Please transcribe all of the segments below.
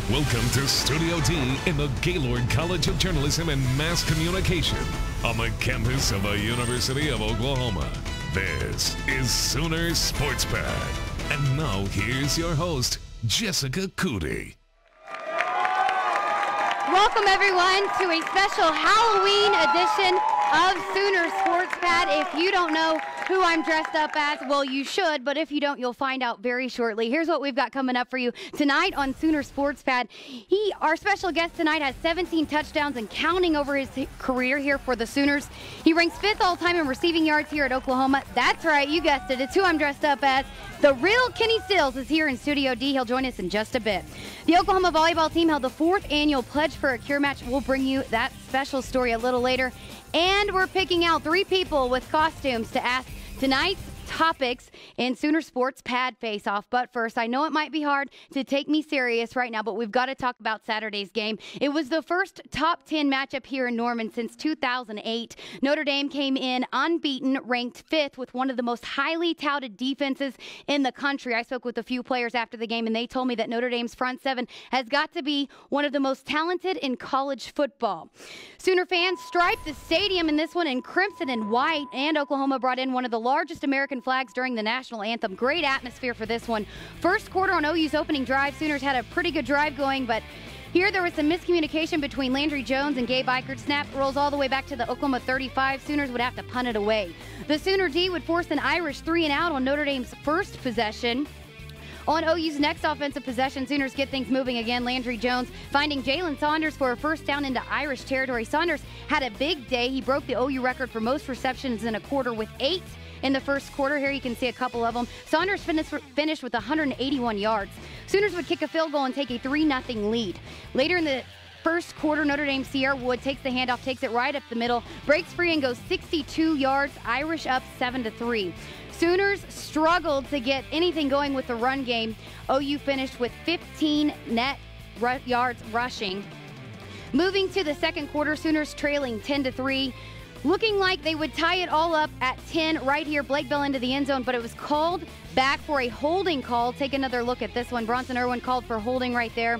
Welcome to Studio D in the Gaylord College of Journalism and Mass Communication on the campus of the University of Oklahoma. This is Sooner Sports Pad. And now here's your host, Jessica Cootie. Welcome everyone to a special Halloween edition of Sooner Sports Pad. If you don't know who I'm dressed up as, well, you should, but if you don't, you'll find out very shortly. Here's what we've got coming up for you tonight on Sooner Sports Pad. Our special guest tonight has 17 touchdowns and counting over his career here for the Sooners. He ranks 5th all-time in receiving yards here at Oklahoma. That's right, you guessed it. It's who I'm dressed up as. The real Kenny Stills is here in Studio D. He'll join us in just a bit. The Oklahoma volleyball team held the 4th annual Pledge for a Cure match. We'll bring you that special story a little later. And we're picking out 3 people with costumes to ask tonight's topics in Sooner Sports Pad Face-Off. But first, I know it might be hard to take me serious right now, but we've got to talk about Saturday's game. It was the first top 10 matchup here in Norman since 2008. Notre Dame came in unbeaten, ranked 5th with one of the most highly touted defenses in the country. I spoke with a few players after the game, and they told me that Notre Dame's front 7 has got to be one of the most talented in college football. Sooner fans striped the stadium in this one in crimson and white, and Oklahoma brought in one of the largest American flags during the national anthem. Great atmosphere for this one. First quarter on OU's opening drive, Sooners had a pretty good drive going, but here there was some miscommunication between Landry Jones and Gabe Ikard. Snap rolls all the way back to the Oklahoma 35. Sooners would have to punt it away. The Sooner D would force an Irish 3-and-out on Notre Dame's first possession. On OU's next offensive possession, Sooners get things moving again. Landry Jones finding Jalen Saunders for a first down into Irish territory. Saunders had a big day. He broke the OU record for most receptions in a quarter with 8 in the first quarter. Here you can see a couple of them. Saunders finished with 181 yards. Sooners would kick a field goal and take a 3-0 lead. Later in the first quarter, Notre Dame's Sierra Wood takes the handoff, takes it right up the middle, breaks free and goes 62 yards. Irish up 7-3. Sooners struggled to get anything going with the run game. OU finished with 15 net yards rushing. Moving to the second quarter, Sooners trailing 10-3. Looking like they would tie it all up at 10 right here. Blake Bell into the end zone, but it was called back for a holding call. Take another look at this one. Bronson Irwin called for holding right there.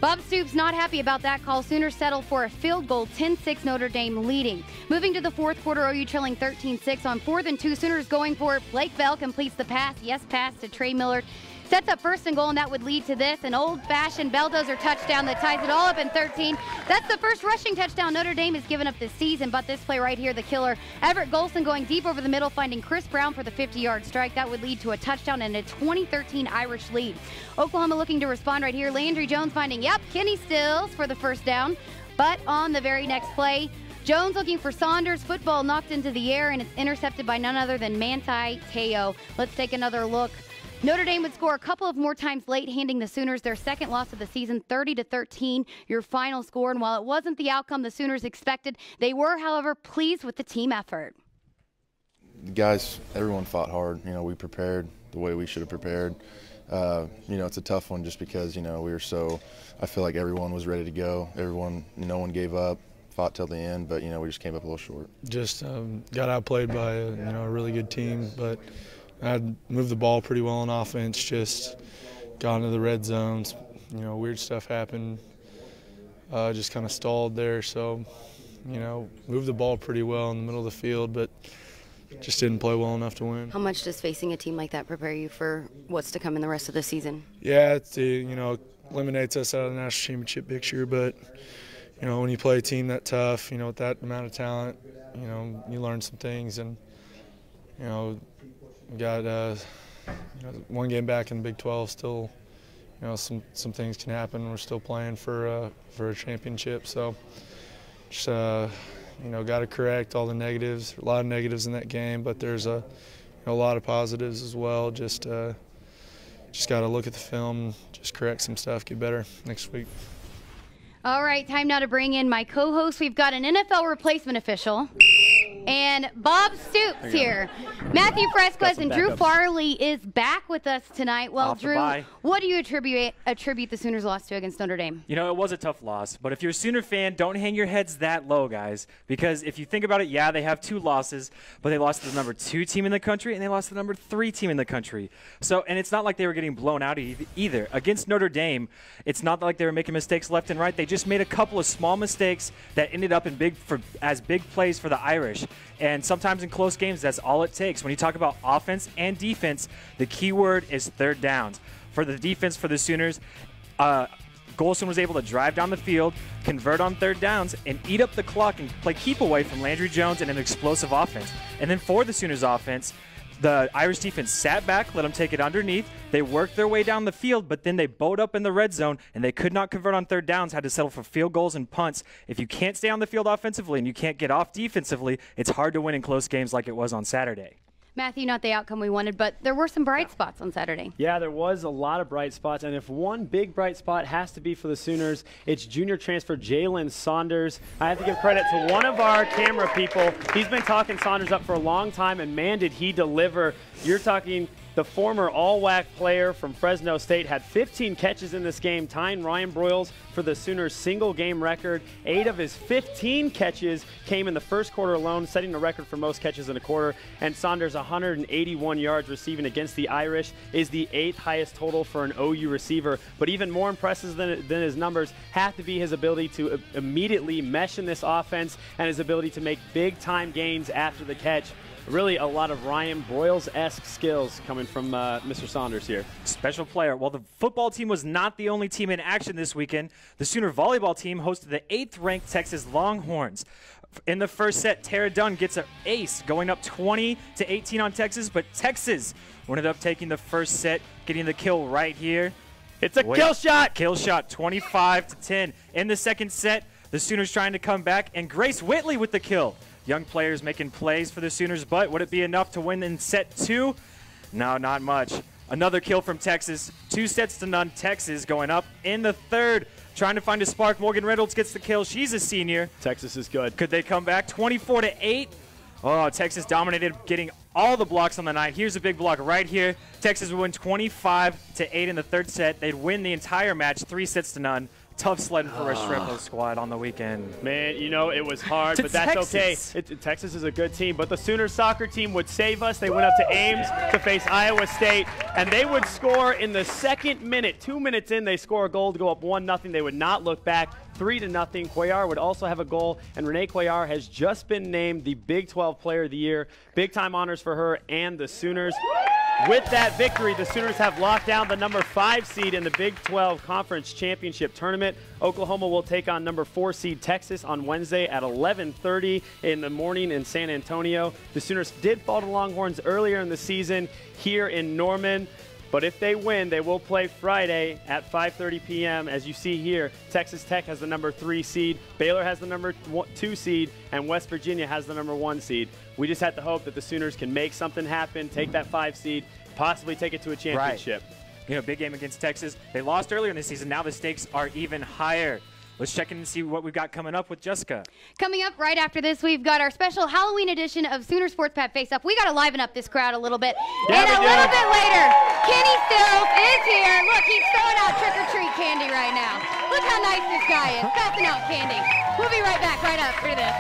Bob Stoops not happy about that call. Sooners settled for a field goal, 10-6 Notre Dame leading. Moving to the fourth quarter, OU trailing 13-6 on 4th and 2. Sooners going for it. Blake Bell completes the pass. Yes, pass to Trey Millard. Sets up 1st and goal, and that would lead to this, an old-fashioned Belldozer touchdown that ties it all up in 13. That's the first rushing touchdown Notre Dame has given up this season, but this play right here, the killer. Everett Golson going deep over the middle, finding Chris Brown for the 50-yard strike. That would lead to a touchdown and a 2013 Irish lead. Oklahoma looking to respond right here. Landry Jones finding, Kenny Stills for the first down. But on the very next play, Jones looking for Saunders. Football knocked into the air, and it's intercepted by none other than Manti Te'o. Let's take another look. Notre Dame would score a couple of more times late, handing the Sooners their second loss of the season, 30-13, your final score. And while it wasn't the outcome the Sooners expected, they were, however, pleased with the team effort. Guys, everyone fought hard. We prepared the way we should have prepared. It's a tough one just because, I feel like everyone was ready to go. No one gave up, fought till the end, but, we just came up a little short. Just got outplayed by, a really good team, but I moved the ball pretty well on offense, just got into the red zones. Weird stuff happened. Just kind of stalled there. So, moved the ball pretty well in the middle of the field, but just didn't play well enough to win. How much does facing a team like that prepare you for what's to come in the rest of the season? Yeah, it eliminates us out of the national championship picture, but, when you play a team that tough, with that amount of talent, you learn some things, and, we got one game back in the Big 12. Still, some things can happen. We're still playing for a championship. So, just got to correct all the negatives. A lot of negatives in that game, but there's a lot of positives as well. Just got to look at the film, just correct some stuff, get better next week. All right, time now to bring in my co-host. We've got an NFL replacement official. And Bob Stoops here. Matthew Fresquez and Drew Farley is back with us tonight. Well, Drew, what do you attribute the Sooners' loss to against Notre Dame? You know, it was a tough loss, but if you're a Sooner fan, don't hang your heads that low, guys, because if you think about it, yeah, they have 2 losses, but they lost to the number 2 team in the country and they lost to the number 3 team in the country. So, and it's not like they were getting blown out either. Against Notre Dame, it's not like they were making mistakes left and right. They just made a couple of small mistakes that ended up in big plays for the Irish. And sometimes in close games, that's all it takes. When you talk about offense and defense, the key word is third downs. For the defense for the Sooners, Golson was able to drive down the field, convert on third downs, and eat up the clock and play keep away from Landry Jones and an explosive offense. And then for the Sooners offense, the Irish defense sat back, let them take it underneath. They worked their way down the field, but then they bowed up in the red zone, and they could not convert on third downs, had to settle for field goals and punts. If you can't stay on the field offensively and you can't get off defensively, it's hard to win in close games like it was on Saturday. Matthew, not the outcome we wanted, but there were some bright spots on Saturday. Yeah, there was a lot of bright spots, and if one big bright spot has to be for the Sooners, it's junior transfer Jalen Saunders. I have to give credit to one of our camera people. He's been talking Saunders up for a long time, and man, did he deliver. You're talking the former all-WAC player from Fresno State had 15 catches in this game, tying Ryan Broyles for the Sooners' single-game record. 8 of his 15 catches came in the first quarter alone, setting the record for most catches in a quarter. And Saunders, 181 yards receiving against the Irish, is the 8th highest total for an OU receiver. But even more impressive than his numbers have to be his ability to immediately mesh in this offense and his ability to make big-time gains after the catch. Really a lot of Ryan Broyles-esque skills coming from Mr. Saunders here. Special player. Well, the football team was not the only team in action this weekend. The Sooner volleyball team hosted the 8th-ranked Texas Longhorns. In the first set, Tara Dunn gets an ace, going up 20-18 on Texas, but Texas ended up taking the first set, getting the kill right here. It's a kill shot! Kill shot, 25-10. In the second set, the Sooners trying to come back, and Grace Whitley with the kill. Young players making plays for the Sooners, but would it be enough to win in set 2? No, not much. Another kill from Texas. 2-0. Texas going up in the third. Trying to find a spark. Morgan Reynolds gets the kill. She's a senior. Texas is good. Could they come back? 24-8. Oh, Texas dominated, getting all the blocks on the night. Here's a big block right here. Texas would win 25-8 in the third set. They'd win the entire match, 3-0. Tough sledding for a Shreveport squad on the weekend. Man, you know, it was hard, but that's okay. Texas is a good team, but the Sooners soccer team would save us. They went up to Ames to face Iowa State, and they would score in the second minute. 2 minutes in, they score a goal to go up 1-0. They would not look back. 3-0. Cuellar would also have a goal, and Renee Cuellar has just been named the Big 12 Player of the Year. Big-time honors for her and the Sooners. With that victory, the Sooners have locked down the number 5 seed in the Big 12 Conference Championship Tournament. Oklahoma will take on number 4 seed Texas on Wednesday at 11:30 in the morning in San Antonio. The Sooners did fall to Longhorns earlier in the season here in Norman. But if they win, they will play Friday at 5:30 p.m. As you see here, Texas Tech has the number 3 seed, Baylor has the number 2 seed, and West Virginia has the number 1 seed. We just have to hope that the Sooners can make something happen, take that 5 seed, possibly take it to a championship. Right. You know, big game against Texas. They lost earlier in the season. Now the stakes are even higher. Let's check in and see what we've got coming up with Jessica. Coming up right after this, we've got our special Halloween edition of Sooner Sports Pad Face Up. We got to liven up this crowd a little bit. Yeah, and a little bit later, Kenny Stills is here. Look, he's throwing out trick-or-treat candy right now. Look how nice this guy is, passing out candy. We'll be right back right after this.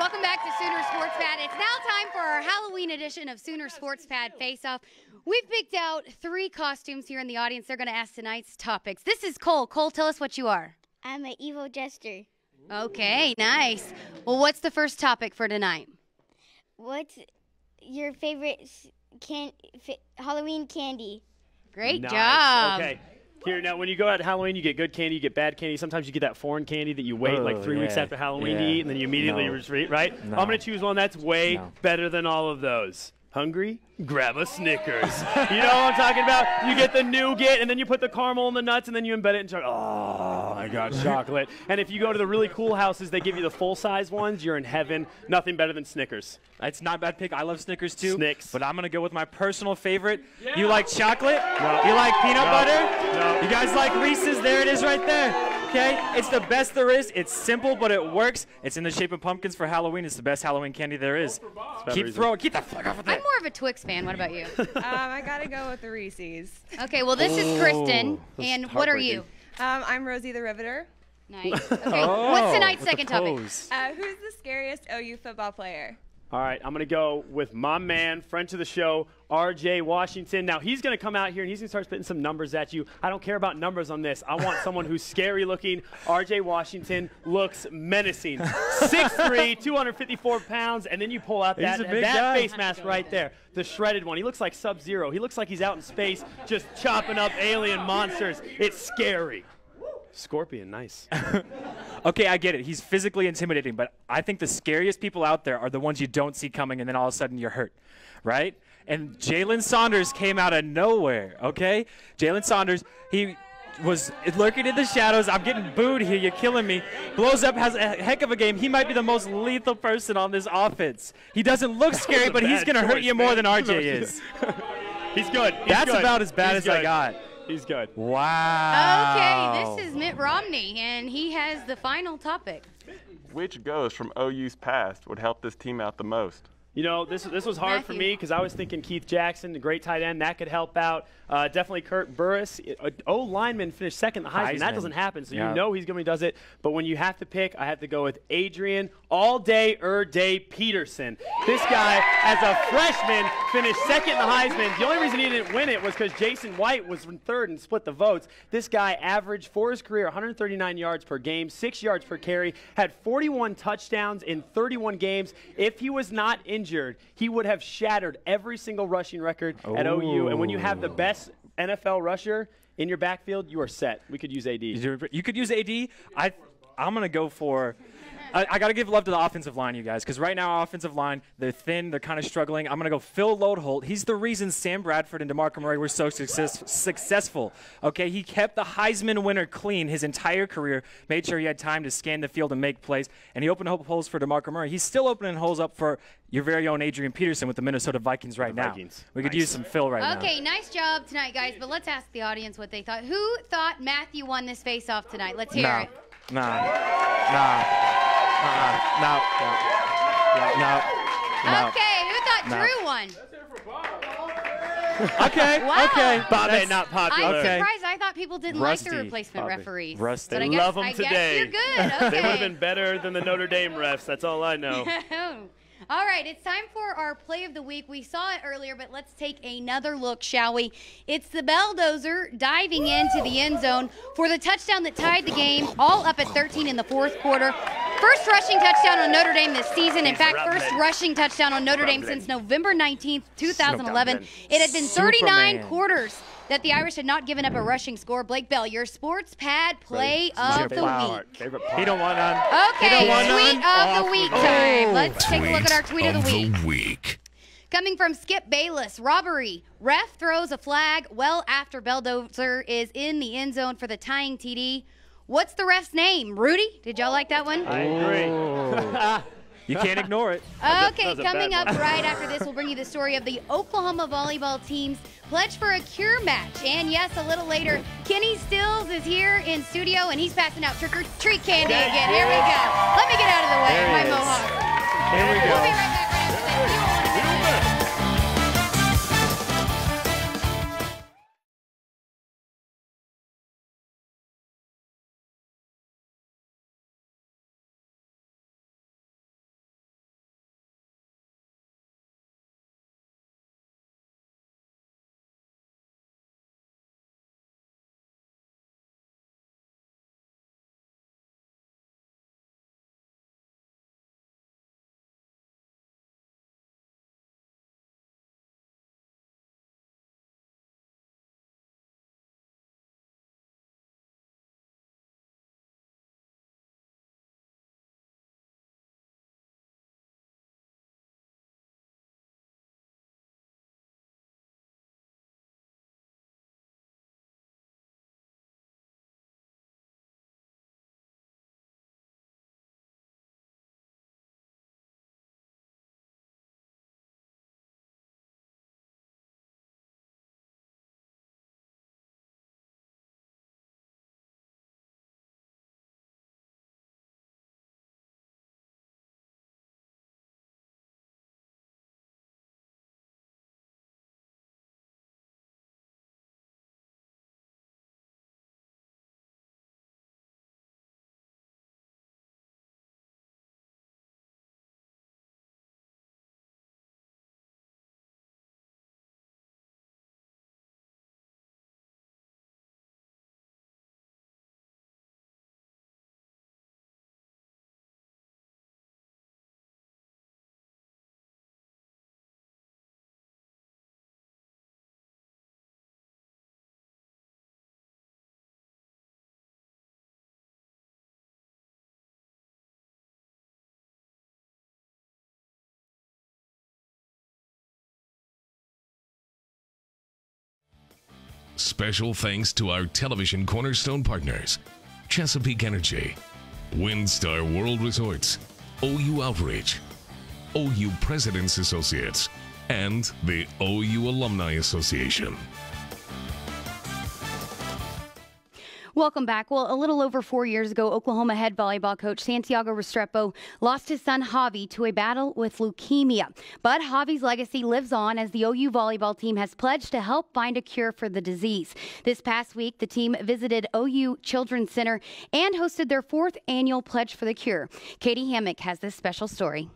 Welcome back to Sooner Sports Pad. It's now time for our Halloween edition of Sooner Sports Pad Face-Off. We've picked out 3 costumes here in the audience. They're going to ask tonight's topics. This is Cole. Cole, tell us what you are. I'm an evil jester. Okay, nice. Well, what's the first topic for tonight? What's your favorite Halloween candy? Great Nice. job. Okay. Here, now, when you go out to Halloween, you get good candy, you get bad candy. Sometimes you get that foreign candy that you wait like 3 weeks after Halloween to eat, and then you immediately retreat, right? No. I'm going to choose one that's way better than all of those. Hungry? Grab a Snickers. You know what I'm talking about? You get the nougat, and then you put the caramel in the nuts, and then you embed it in chocolate. Oh, my God, chocolate. And if you go to the really cool houses, they give you the full-size ones. You're in heaven. Nothing better than Snickers. It's not a bad pick. I love Snickers too. Snicks. But I'm going to go with my personal favorite. You like chocolate? No. You like peanut butter? No. You guys like Reese's? There it is right there. Okay? It's the best there is. It's simple, but it works. It's in the shape of pumpkins for Halloween. It's the best Halloween candy there is. Keep the fuck off of that. I'm more of a Twix fan. What about you? I gotta go with the Reese's. Okay, well, this is Kristen. And what are you? I'm Rosie the Riveter. Nice. Okay, what's tonight's with the second topic? pose. Who's the scariest OU football player? All right, I'm going to go with my man, friend to the show, R.J. Washington. Now, he's going to come out here, and he's going to start spitting some numbers at you. I don't care about numbers on this. I want someone who's scary looking. R.J. Washington looks menacing. 6'3", 254 pounds, and then you pull out that face mask right there, the shredded one. He looks like Sub-Zero. He looks like he's out in space just chopping up alien monsters. It's scary. Scorpion, nice. Okay, I get it. He's physically intimidating, but I think the scariest people out there are the ones you don't see coming, and then all of a sudden you're hurt, right? And Jalen Saunders came out of nowhere, okay? Jalen Saunders, he was lurking in the shadows. I'm getting booed here. You're killing me. Blows up, has a heck of a game. He might be the most lethal person on this offense. He doesn't look scary, but he's going to hurt you more than RJ is. He's good. That's about as bad as I got. He's good. Wow. Okay, this is Mitt Romney, and he has the final topic. Which ghost from OU's past would help this team out the most? You know, this was hard for me because I was thinking Keith Jackson, the great tight end, that could help out. Definitely Kurt Burris. O-lineman finished second in the Heisman. That doesn't happen, so you know he's going to does it. But when you have to pick, I have to go with Adrian All-Day Peterson. This guy, as a freshman, finished second in the Heisman. The only reason he didn't win it was because Jason White was in third and split the votes. This guy averaged for his career 139 yards per game, 6 yards per carry, had 41 touchdowns in 31 games. If he was not injured, he would have shattered every single rushing record at OU. And when you have the best NFL rusher in your backfield, you are set. We could use AD. You could use AD. I'm going to go for I got to give love to the offensive line, you guys, because right now our offensive line, they're thin, they're kind of struggling. I'm going to go Phil Lodeholt. He's the reason Sam Bradford and DeMarco Murray were so successful. Okay, he kept the Heisman winner clean his entire career, made sure he had time to scan the field and make plays, and he opened up holes for DeMarco Murray. He's still opening holes up for your very own Adrian Peterson with the Minnesota Vikings right now. We could use some Phil right now. Okay, nice job tonight, guys, but let's ask the audience what they thought. Who thought Matthew won this face-off tonight? Let's hear it. No. Okay, who thought Drew won? Okay, wow. Okay. Bob ain't not popular. I'm surprised. I thought people didn't like the replacement referees. Rusty. But I love them guess today. you're good. Okay. They would have been better than the Notre Dame refs. That's all I know. All right, it's time for our play of the week. We saw it earlier, but let's take another look, shall we? It's the Belldozer diving into the end zone for the touchdown that tied the game, all up at 13 in the fourth quarter. First rushing touchdown on Notre Dame this season. In fact, first rushing touchdown on Notre Dame since November 19th, 2011. It had been 39 quarters that the Irish had not given up a rushing score. Blake Bell, your sports pad play of the week. Favorite part. He don't want none. Okay, tweet of the week time. Let's take a look at our tweet of the week. Coming from Skip Bayless, robbery. Ref throws a flag well after Belldozer is in the end zone for the tying TD. What's the ref's name? Rudy? Did y'all like that one? I agree. You can't ignore it. Okay, coming up right after this, we'll bring you the story of the Oklahoma volleyball team's pledge for a cure match. And yes, a little later, Kenny Stills is here in studio, and he's passing out trick-or-treat candy again. Here we go. Let me get out of the way of my mohawk. Here we go. We'll be right back. Special thanks to our television cornerstone partners, Chesapeake Energy, WinStar World Resorts, OU Outreach, OU Presidents Associates, and the OU Alumni Association. Welcome back. Well, a little over 4 years ago, Oklahoma head volleyball coach Santiago Restrepo lost his son Javi to a battle with leukemia. But Javi's legacy lives on as the OU volleyball team has pledged to help find a cure for the disease. This past week, the team visited OU Children's Center and hosted their 4th annual Pledge for the Cure. Katie Hammock has this special story.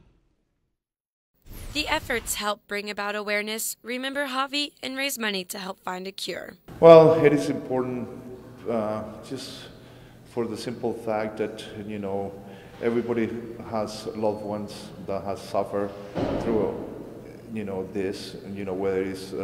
The efforts help bring about awareness, remember Javi, and raise money to help find a cure. Well, it is important just for the simple fact that, you know, everybody has loved ones that has suffered through, you know, this, you know, whether it's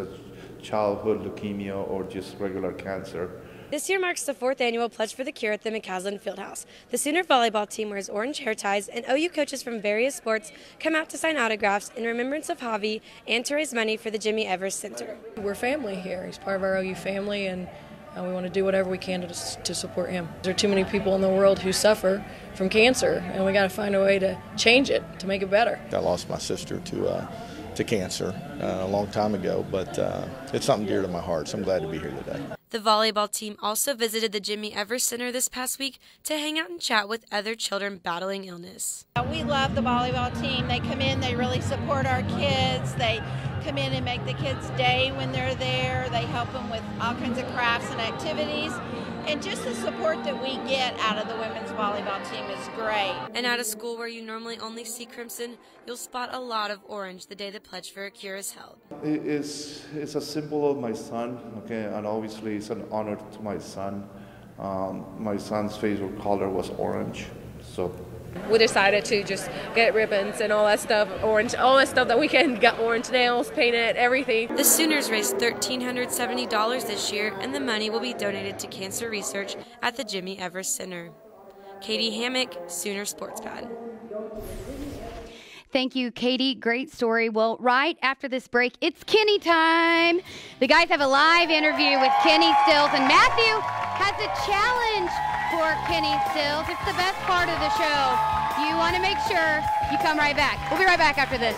childhood leukemia or just regular cancer. This year marks the 4th annual Pledge for the Cure at the McCaslin Fieldhouse. The Sooner volleyball team wears orange hair ties, and OU coaches from various sports come out to sign autographs in remembrance of Javi and to raise money for the Jimmy Evers Center. We're family here. He's part of our OU family, and we want to do whatever we can to support him. There are too many people in the world who suffer from cancer, and we got to find a way to change it, to make it better. I lost my sister to cancer a long time ago, but it's something dear to my heart, so I'm glad to be here today. The volleyball team also visited the Jimmy Evers Center this past week to hang out and chat with other children battling illness. We love the volleyball team. They come in, they really support our kids. They come in and make the kids' day when they're there. They help them with all kinds of crafts and activities. And just the support that we get out of the women's volleyball team is great. And at a school where you normally only see crimson, you'll spot a lot of orange the day the Pledge for a Cure is held. It's a symbol of my son, okay, and obviously it's an honor to my son. My son's favorite color was orange, so. We decided to just get ribbons and all that stuff, orange, all that stuff that we can, got orange nails, painted, everything. The Sooners raised $1,370 this year, and the money will be donated to cancer research at the Jimmy Evers Center. Katie Hammock, Sooner Sports Pad. Thank you, Katie. Great story. Well, right after this break, it's Kenny time. The guys have a live interview with Kenny Stills, and Matthew has a challenge for Kenny Stills. It's the best part of the show. You want to make sure you come right back. We'll be right back after this.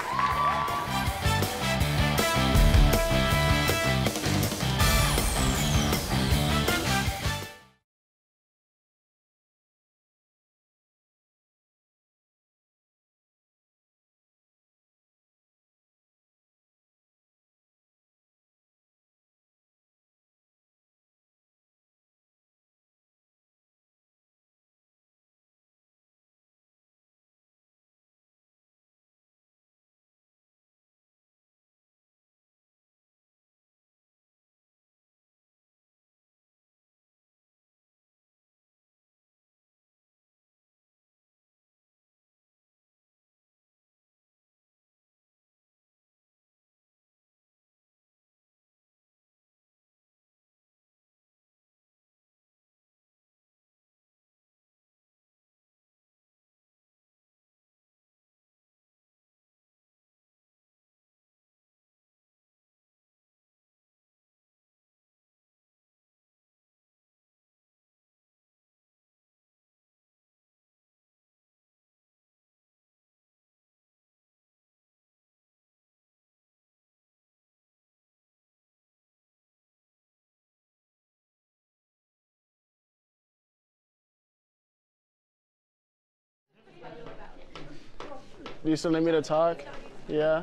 Do you still need me to talk? Yeah.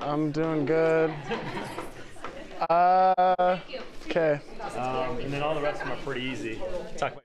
I'm doing good. Okay. And then all the rest of them are pretty easy. Talk about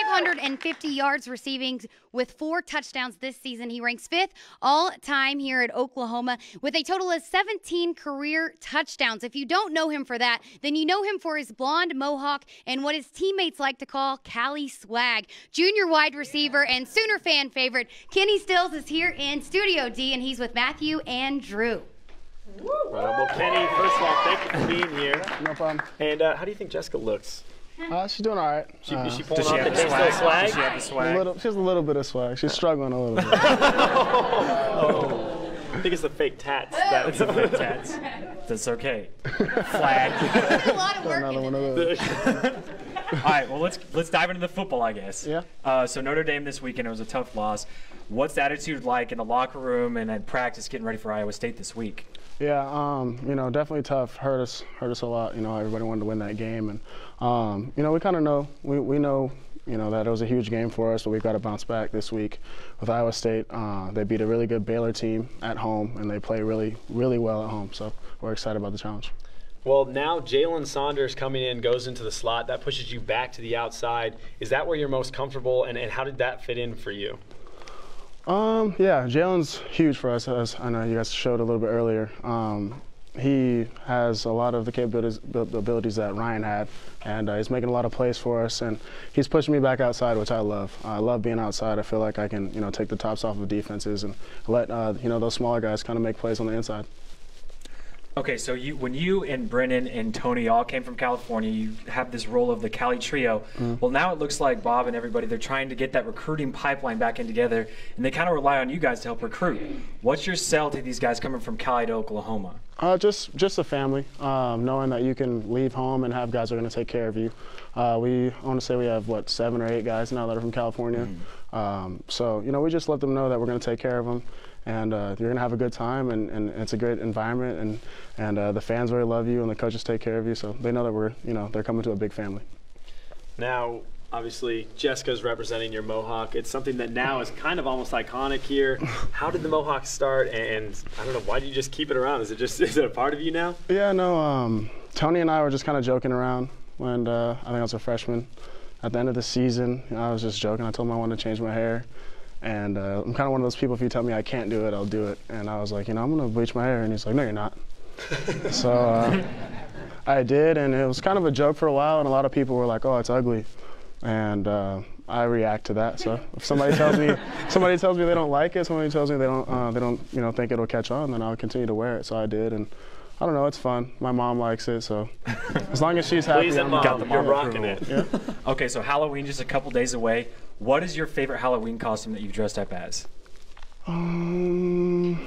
550 yards receiving with 4 touchdowns this season. He ranks 5th all-time here at Oklahoma with a total of 17 career touchdowns. If you don't know him for that, then you know him for his blonde mohawk and what his teammates like to call Cali swag. Junior wide receiver and Sooner fan favorite Kenny Stills is here in Studio D, and he's with Matthew and Drew. Right. Well, Kenny, first of all, thank you for being here. No problem. And how do you think Jessica looks? She's doing all right. Is she pulling off the swag? Does she have the swag? She has a little bit of swag. She's struggling a little bit. I think it's the fake tats. It's the fake tats. That's okay. Flag. A lot of work. Another one of those. All right, well, let's dive into the football, I guess. Yeah. So Notre Dame this weekend, it was a tough loss. What's the attitude like in the locker room and at practice getting ready for Iowa State this week? Yeah, you know, definitely tough. Hurt us a lot. You know, everybody wanted to win that game, and you know, we kind of know we know, you know, that it was a huge game for us, but we've got to bounce back this week with Iowa State. They beat a really good Baylor team at home, and they play really, really well at home. So we're excited about the challenge. Well, now Jalen Saunders coming in goes into the slot. That pushes you back to the outside. Is that where you're most comfortable, and how did that fit in for you? Yeah, Jalen's huge for us, as I know you guys showed a little bit earlier. He has a lot of the abilities that Ryan had, and he's making a lot of plays for us, and he's pushing me back outside, which I love. I love being outside. I feel like I can, you know, take the tops off of defenses and let, you know, those smaller guys kind of make plays on the inside. Okay, so when you and Brennan and Tony all came from California, you have this role of the Cali trio. Well, now it looks like Bob and everybody, they're trying to get that recruiting pipeline back in together, and they kind of rely on you guys to help recruit. What's your sell to these guys coming from Cali to Oklahoma? Just a family, knowing that you can leave home and have guys that are going to take care of you. I want to say we have, what, 7 or 8 guys now that are from California. So, you know, we just let them know that we're going to take care of them. And you're going to have a good time, and it's a great environment, and the fans really love you, and the coaches take care of you, so they know that they're coming to a big family. Now, obviously, Jessica's representing your mohawk. It's something that now is kind of almost iconic here. How did the mohawk start, and I don't know, why do you just keep it around? Is it a part of you now? Yeah, no, Tony and I were just kind of joking around when I think I was a freshman. At the end of the season, you know, I was just joking. I told him I wanted to change my hair. And I'm kind of one of those people, if you tell me I can't do it, I'll do it. And I was like, you know, I'm going to bleach my hair. And he's like, no, you're not. So I did, and it was kind of a joke for a while, and a lot of people were like, oh, it's ugly. And I react to that. So if somebody tells me they don't like it, somebody tells me they don't you know, think it'll catch on, then I'll continue to wear it. So I did, and I don't know, it's fun. My mom likes it, so as long as she's happy, I'm got the mom rocking it. Yeah. Okay, so Halloween just a couple days away. What is your favorite Halloween costume that you've dressed up as? Trying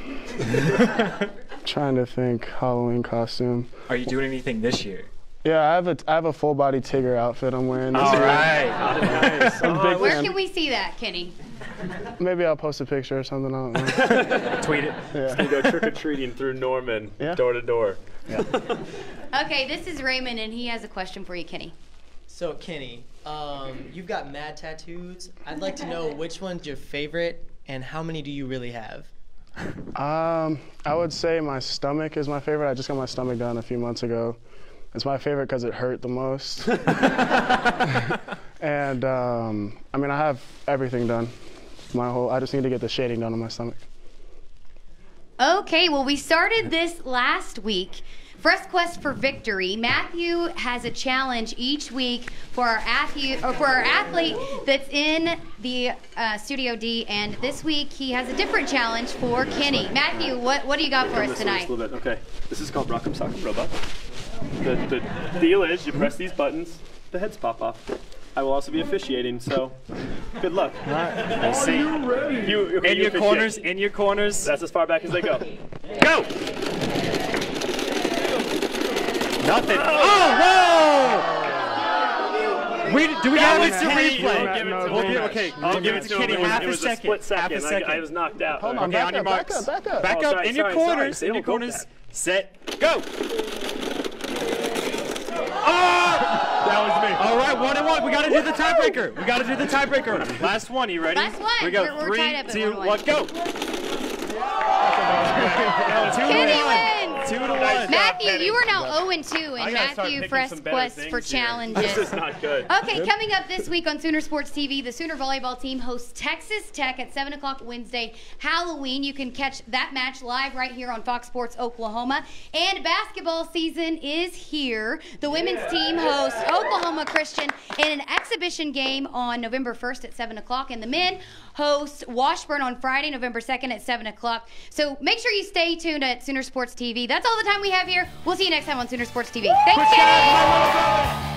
to think, Halloween costume. Are you doing anything this year? Yeah, I have a full body Tigger outfit I'm wearing this year. All right. Nice. Where can we see that, Kenny? Maybe I'll post a picture or something. I don't know. Tweet it. Yeah. You go trick-or-treating through Norman, door to door. Yeah. Okay, this is Raymond, and he has a question for you, Kenny. So, Kenny, you've got mad tattoos. I'd like to know which one's your favorite and how many do you really have? I would say my stomach is my favorite. I just got my stomach done a few months ago. It's my favorite because it hurt the most. And I mean, I have everything done. I just need to get the shading done on my stomach. Okay, well, we started this last week. Fresh Quest for Victory. Matthew has a challenge each week for our athlete that's in the Studio D, and this week he has a different challenge for Kenny. Matthew, what do you got for us tonight? Okay, this is called Rock'em Sock'em Robot. The deal is you press these buttons, the heads pop off. I will also be officiating, so good luck. All right. We'll see. In your corners. That's as far back as they go. Go! Nothing. Oh, whoa! Do we have a replay? Okay, I'll give it to Kenny. Half a second. I was knocked out. Hold on, okay, on your marks. Back up. Back up. In your corners. In your corners. Set. Go. That was me. All right, 1-1. We got to do the tiebreaker. Last one. You ready? Last one. We go. We're tied up at 3, 2, 1-1. 1, go. Kenny wins. 2-1. Matthew, you are now 0-2 in Matthew Frest's quest for challenges. This is not good. Okay, coming up this week on Sooner Sports TV, the Sooner volleyball team hosts Texas Tech at 7 o'clock Wednesday, Halloween. You can catch that match live right here on Fox Sports Oklahoma. And basketball season is here. The women's team hosts Oklahoma Christian in an exhibition game on November 1st at 7 o'clock. And the men host Washburn on Friday, November 2nd at 7 o'clock. So make sure you stay tuned at Sooner Sports TV. That's all the time we have here. We'll see you next time on Sooner Sports TV. Thanks, Kenny.